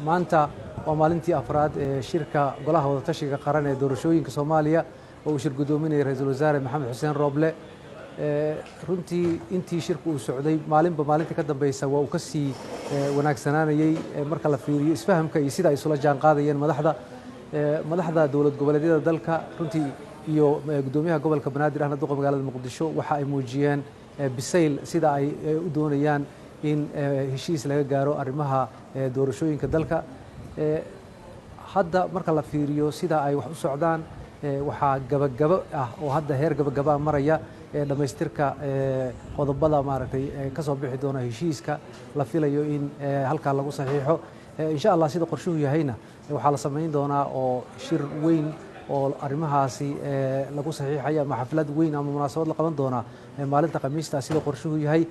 maanta waa maalintii afraad ee shirka golaha wadatashiga qaran ee doorashooyinka Soomaaliya oo uu shir gudoominayay ra'iisul wasaare Maxamed Xuseen Roble. runtii intii shirku uu socday maalinta ka dambaysa waa uu ka sii wanaagsanaanayay marka la fiiriyo isfahamka iyo sida ay isula jaan qaadayeen madaxda dowlad goboleedyada dalka runtii iyo gudoomiyaha gobolka Banaadir ahna duqa magaalada Muqdisho waxa ay muujiyeen bisayl sida ay u doonayaan in heshiis laga gaaro arrimaha doorashooyinka dalka. hadda marka la fiiriyo sida ay wax u socdaan waxaa gabagabo ah oo hadda heer gabagaba maraya dhamaystirka qodobada maaragtay ka soo bixi doona heshiiska la filayo in halka lagu saxiixo insha Allah sida qorshuhu yahayna waxaa la sameyn doonaa oo shir weyn oo arrimahaasi lagu saxiixay ama xaflad weyn ama munaasabad la qaban doona maalinta Khamiista sida qorshuhu yahay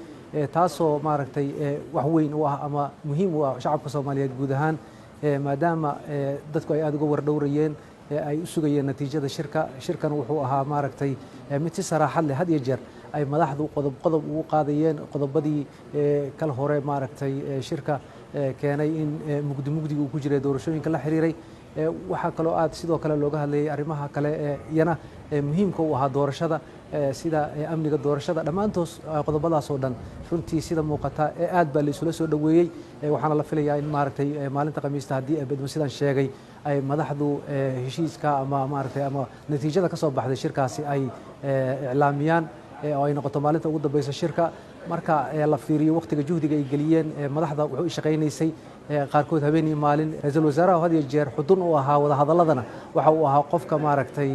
taasoo maaragtay wax weyn u ah ama muhiim u ah shacabka Soomaaliyeed guud ahaan maadaama dadku ay aad uga wardhowrayeen ay u sugayeen natiijada shirkan wuxuu ahaa maaragtay mid si saraaxad leh had iyo jeer ay madaxdu qodob ugu qaadayeen qodobadii kala hore maaragtay shirka keenay in mugdiga uu ku jiray doorashooyinka la xiriiray waxaa kaloo aad sidoo kale looga hadlayay arrimaha kale iyana muhiimka u ahaa doorashada sida amniga doorashada dhammaantood qodobadaas oo dhan runtii sida muuqata aad baa la isula soo dhaweeyay waxaana la filayaa in maaragtay maalinta Khamiista haddii bedmo sidaan sheegay ay madaxdu heshiiska ama maaragtay ama natiijada ka soo baxday shirkaasi ay iclaamiyaan oo ay noqoto maalinta ugu dambaysa shirka marka la fiiriyo waqtiga juhdiga ay geliyeen madaxda wuxuu shaqaynaysay qaarkood habeen iyo maalin ra'iisul wasaaraha had iyo jeer xudun u ahaa wada hadaladana waxa uu ahaa qofka maaragtay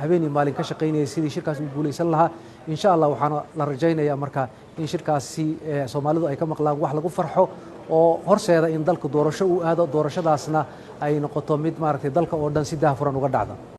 habeen iyo maalin ka shaqaynayay sidii shirkaas uu guuleysan lahaa insha Allah waxaana la rajaynayaa marka in shirkaasi Soomaalidu ay ka maqlaan wax lagu farxo oo horseeda in dalka doorasho uu aado doorashadaasna ay noqoto mid maaragtay dalka oo dhan si daahfuran uga dhacda.